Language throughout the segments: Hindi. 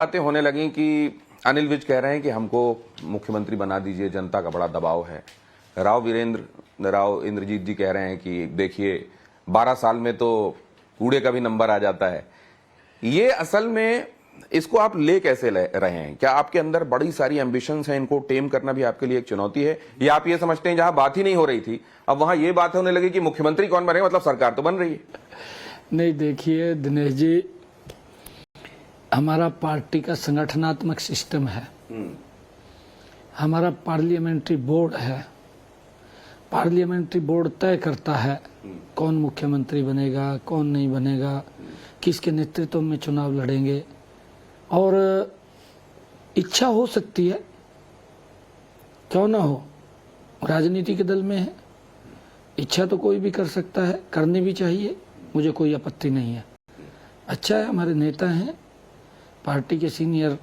बातें होने लगी कि अनिल विज कह रहे हैं कि हमको मुख्यमंत्री बना दीजिए, जनता का बड़ा दबाव है। राव इंद्रजीत जी कह रहे हैं कि देखिए 12 साल में तो कूड़े का भी नंबर आ जाता है। ये असल में इसको आप ले कैसे रहे हैं? क्या आपके अंदर बड़ी सारी एम्बिशंस हैं, इनको टेम करना भी आपके लिए एक चुनौती है, या आप ये समझते हैं जहां बात ही नहीं हो रही थी अब वहां ये बात होने लगी कि मुख्यमंत्री कौन बने, मतलब सरकार तो बन रही है? नहीं, देखिए दिनेश जी, हमारा पार्टी का संगठनात्मक सिस्टम है, हमारा पार्लियामेंट्री बोर्ड है। पार्लियामेंट्री बोर्ड तय करता है कौन मुख्यमंत्री बनेगा, कौन नहीं बनेगा, किसके नेतृत्व में चुनाव लड़ेंगे। और इच्छा हो सकती है, क्यों ना हो, राजनीति के दल में है, इच्छा तो कोई भी कर सकता है, करनी भी चाहिए, मुझे कोई आपत्ति नहीं है। अच्छा है, हमारे नेता हैं, पार्टी के सीनियर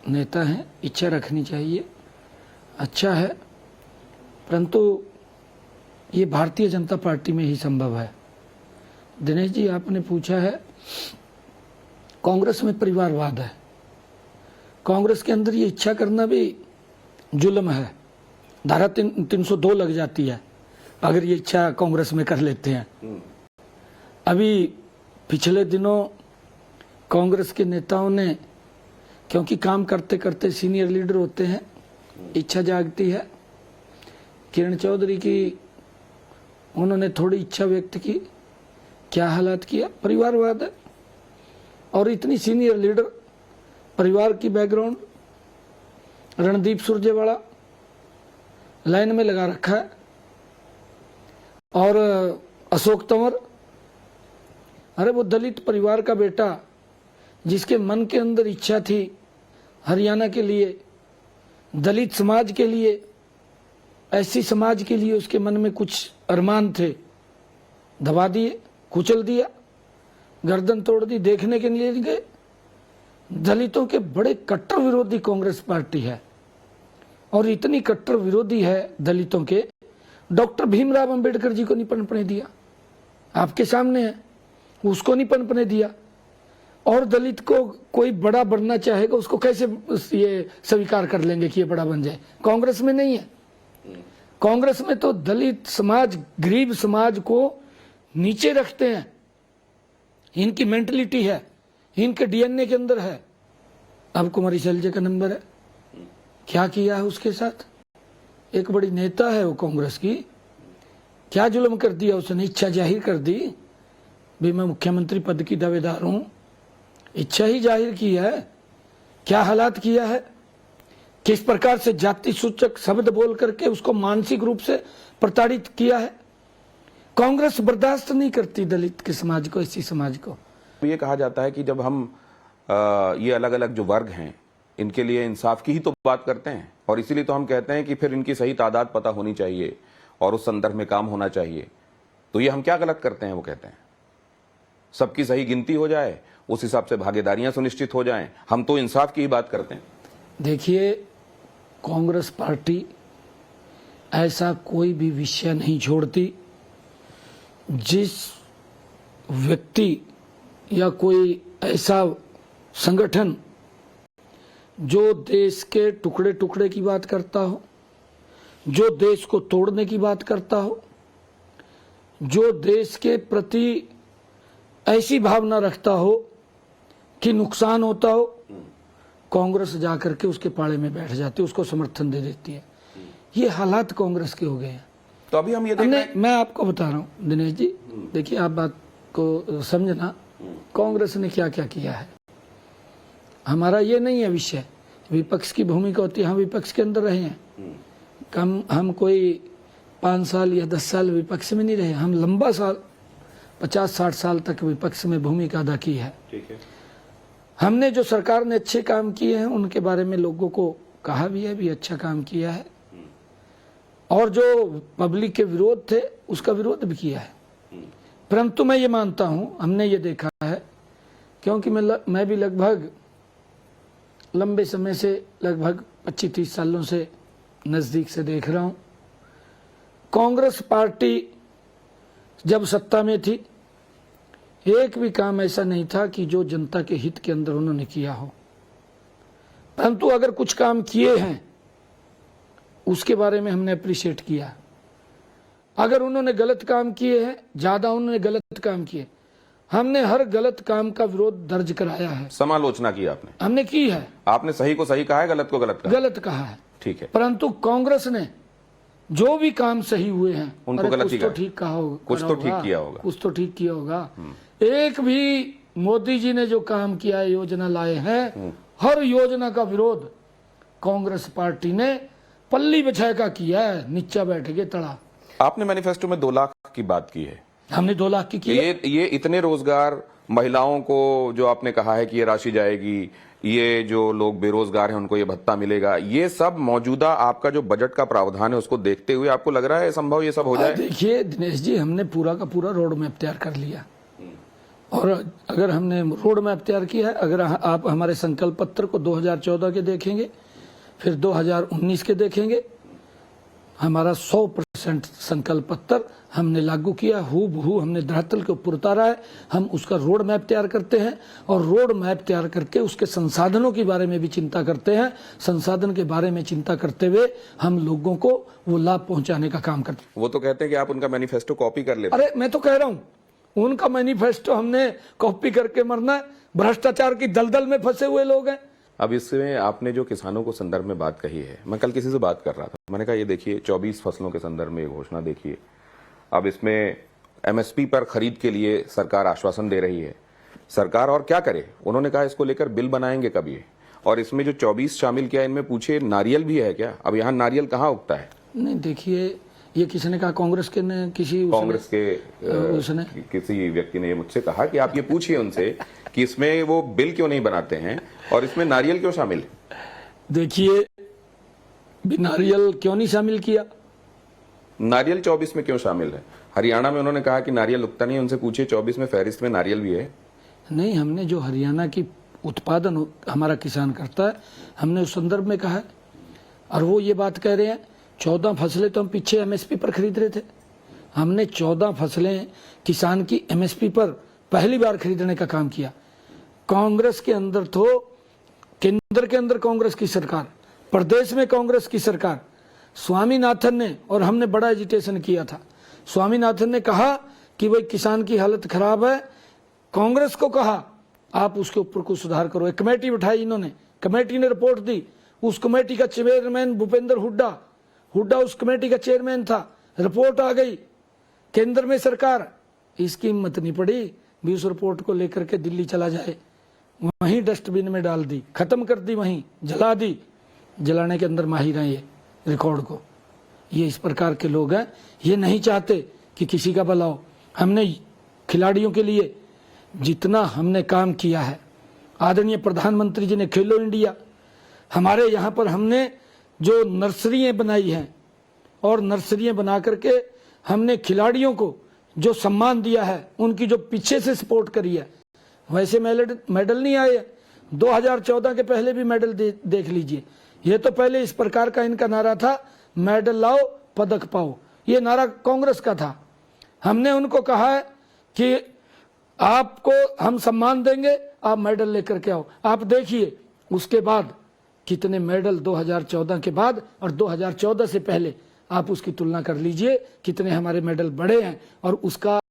नेता हैं, इच्छा रखनी चाहिए, अच्छा है। परंतु ये भारतीय जनता पार्टी में ही संभव है। दिनेश जी, आपने पूछा है, कांग्रेस में परिवारवाद है, कांग्रेस के अंदर ये इच्छा करना भी जुल्म है। धारा 302 लग जाती है अगर ये इच्छा कांग्रेस में कर लेते हैं। अभी पिछले दिनों कांग्रेस के नेताओं ने, क्योंकि काम करते करते सीनियर लीडर होते हैं, इच्छा जागती है, किरण चौधरी की उन्होंने थोड़ी इच्छा व्यक्त की, क्या हालात किया, परिवारवाद है। और इतनी सीनियर लीडर, परिवार की बैकग्राउंड, रणदीप सुरजेवाला लाइन में लगा रखा है, और अशोक तंवर, अरे वो दलित परिवार का बेटा जिसके मन के अंदर इच्छा थी हरियाणा के लिए, दलित समाज के लिए, ऐसी समाज के लिए उसके मन में कुछ अरमान थे, दबा दिए, कुचल दिया, गर्दन तोड़ दी, देखने के लिए गए। दलितों के बड़े कट्टर विरोधी कांग्रेस पार्टी है, और इतनी कट्टर विरोधी है दलितों के, डॉक्टर भीमराव अंबेडकर जी को नहीं पनपने दिया, आपके सामने है, उसको नहीं पनपने दिया। और दलित को कोई बड़ा बनना चाहेगा, उसको कैसे ये स्वीकार कर लेंगे कि ये बड़ा बन जाए? कांग्रेस में नहीं है। कांग्रेस में तो दलित समाज, गरीब समाज को नीचे रखते हैं, इनकी मेंटलिटी है, इनके डीएनए के अंदर है। अब कुमारी शैलजा का नंबर है, क्या किया है उसके साथ? एक बड़ी नेता है वो कांग्रेस की, क्या जुल्म कर दिया उसने? इच्छा जाहिर कर दी भी मैं मुख्यमंत्री पद की दावेदार हूं, इच्छा ही जाहिर की है। क्या हालात किया है, किस प्रकार से जाति सूचक शब्द बोल करके उसको मानसिक रूप से प्रताड़ित किया है। कांग्रेस बर्दाश्त नहीं करती दलित के समाज को, ऐसी समाज को। ये कहा जाता है कि जब हम ये अलग अलग जो वर्ग हैं, इनके लिए इंसाफ की ही तो बात करते हैं, और इसीलिए तो हम कहते हैं कि फिर इनकी सही तादाद पता होनी चाहिए और उस संदर्भ में काम होना चाहिए। तो ये हम क्या गलत करते हैं? वो कहते हैं सबकी सही गिनती हो जाए, उस हिसाब से भागीदारियां सुनिश्चित हो जाएं, हम तो इंसाफ की ही बात करते हैं। देखिए, कांग्रेस पार्टी ऐसा कोई भी विषय नहीं छोड़ती जिस व्यक्ति या कोई ऐसा संगठन जो देश के टुकड़े टुकड़े की बात करता हो, जो देश को तोड़ने की बात करता हो, जो देश के प्रति ऐसी भावना रखता हो कि नुकसान होता हो, कांग्रेस जाकर के उसके पाले में बैठ जाती है, उसको समर्थन दे देती है। ये हालात कांग्रेस के हो गए हैं। तो अभी हम ये मैं आपको बता रहा हूँ दिनेश जी, देखिए आप बात को समझना, कांग्रेस ने क्या क्या किया है। हमारा ये नहीं है विषय, विपक्ष की भूमिका होती है, हम विपक्ष के अंदर रहे हैं, हम कोई 5 साल या 10 साल विपक्ष में नहीं रहे, हम लंबा साल 50-60 साल तक विपक्ष में भूमिका अदा की है। ठीक है। हमने जो सरकार ने अच्छे काम किए हैं उनके बारे में लोगों को कहा भी है, भी अच्छा काम किया है, और जो पब्लिक के विरोध थे उसका विरोध भी किया है। परंतु मैं ये मानता हूं, हमने ये देखा है, क्योंकि मैं भी लगभग लंबे समय से, लगभग 25-30 सालों से नजदीक से देख रहा हूं, कांग्रेस पार्टी जब सत्ता में थी एक भी काम ऐसा नहीं था कि जो जनता के हित के अंदर उन्होंने किया हो। परंतु अगर कुछ काम किए हैं उसके बारे में हमने अप्रिशिएट किया। अगर उन्होंने गलत काम किए हैं, ज्यादा उन्होंने गलत काम किए, हमने हर गलत काम का विरोध दर्ज कराया है, समालोचना की आपने? हमने की है। आपने सही को सही कहा है, गलत को गलत कहा? गलत कहा है। ठीक है। परंतु कांग्रेस ने जो भी काम सही हुए हैं उनको गलत कुछ ही तो कहा। ठीक कहा होगा, कुछ तो ठीक किया होगा। कुछ तो ठीक किया होगा। एक भी मोदी जी ने जो काम किया है, योजना लाए हैं, हर योजना का विरोध कांग्रेस पार्टी ने पल्ली बिछा का किया है, नीचा बैठ के तड़ा। आपने मैनिफेस्टो में 2 लाख की बात की है, हमने 2 लाख की है। ये इतने रोजगार महिलाओं को जो आपने कहा है कि ये राशि जाएगी, ये जो लोग बेरोजगार हैं उनको ये भत्ता मिलेगा, ये सब मौजूदा आपका जो बजट का प्रावधान है उसको देखते हुए आपको लग रहा है संभव ये सब हो जाए? देखिए दिनेश जी, हमने पूरा का पूरा रोड मैप तैयार कर लिया। और अगर हमने रोड मैप तैयार किया है, अगर आप हमारे संकल्प पत्र को 2014 के देखेंगे, फिर 2019 के देखेंगे, हमारा 100% संकल्प पत्र हमने लागू किया, हूबहू हमने धरातल के ऊपर उतारा है। हम उसका रोड मैप तैयार करते हैं और रोड मैप तैयार करके उसके संसाधनों के बारे में भी चिंता करते हैं। संसाधन के बारे में चिंता करते हुए हम लोगों को वो लाभ पहुंचाने का काम करते हैं। वो तो कहते हैं कि आप उनका मैनिफेस्टो कॉपी कर लेते। अरे मैं तो कह रहा हूँ, उनका मैनिफेस्टो हमने कॉपी करके मरना है। भ्रष्टाचार की दलदल में फंसे हुए लोग हैं। अब इसमें आपने जो किसानों को संदर्भ में बात कही है, मैं कल किसी से बात कर रहा था, मैंने कहा ये देखिए 24 फसलों के संदर्भ में ये घोषणा देखिए। अब इसमें एमएसपी पर खरीद के लिए सरकार आश्वासन दे रही है, सरकार और क्या करे? उन्होंने कहा इसको लेकर बिल बनाएंगे कब ये। और इसमें जो 24 शामिल किया, इनमें पूछे नारियल भी है क्या? अब यहाँ नारियल कहाँ उगता है? नहीं देखिए, ये किसी ने कहा, कांग्रेस के ने किसी कांग्रेस के उसने किसी व्यक्ति ने मुझसे कहा कि आप ये पूछिए उनसे कि इसमें वो बिल क्यों नहीं बनाते हैं और इसमें नारियल क्यों शामिल है। देखिए, नारियल क्यों नहीं शामिल किया? नारियल 24 में क्यों शामिल है? हरियाणा में उन्होंने कहा कि नारियल उगता नहीं, उनसे पूछिए 24 में फहरिस्त में नारियल भी है। नहीं, हमने जो हरियाणा की उत्पादन हमारा किसान करता है, हमने उस संदर्भ में कहा है। और वो ये बात कह रहे हैं 14 फसलें तो हम पीछे एमएसपी पर खरीद रहे थे। हमने 14 फसलें किसान की एमएसपी पर पहली बार खरीदने का काम किया। कांग्रेस के अंदर तो केंद्र के अंदर कांग्रेस की सरकार, प्रदेश में कांग्रेस की सरकार, स्वामीनाथन ने और हमने बड़ा एजिटेशन किया था। स्वामीनाथन ने कहा कि भाई किसान की हालत खराब है, कांग्रेस को कहा आप उसके ऊपर कुछ सुधार करो। एक कमेटी बिठाई इन्होंने, कमेटी ने रिपोर्ट दी। उस कमेटी का चेयरमैन भूपेंद्र हुड्डा उस कमेटी का चेयरमैन था। रिपोर्ट आ गई, केंद्र में सरकार, इसकी हिम्मत नहीं पड़ी भी उस रिपोर्ट को लेकर के दिल्ली चला जाए, वहीं डस्टबिन में डाल दी, खत्म कर दी, वहीं जला दी। जलाने के अंदर माहिर हैं ये रिकॉर्ड को। ये इस प्रकार के लोग हैं, ये नहीं चाहते कि किसी का भला हो। हमने खिलाड़ियों के लिए जितना हमने काम किया है, आदरणीय प्रधानमंत्री जी ने खेलो इंडिया, हमारे यहाँ पर हमने जो नर्सरियाँ बनाई हैं और नर्सरियाँ बना करके हमने खिलाड़ियों को जो सम्मान दिया है, उनकी जो पीछे से सपोर्ट करी है, वैसे मेडल नहीं आए। 2014 के पहले भी मेडल देख लीजिए। ये तो पहले इस प्रकार का इनका नारा था, मेडल लाओ पदक पाओ। ये नारा कांग्रेस का था। हमने उनको कहा है कि आपको हम सम्मान देंगे, आप मेडल लेकर के आओ। आप देखिए उसके बाद कितने मेडल 2014 के बाद और 2014 से पहले आप उसकी तुलना कर लीजिए, कितने हमारे मेडल बढ़े हैं। और उसका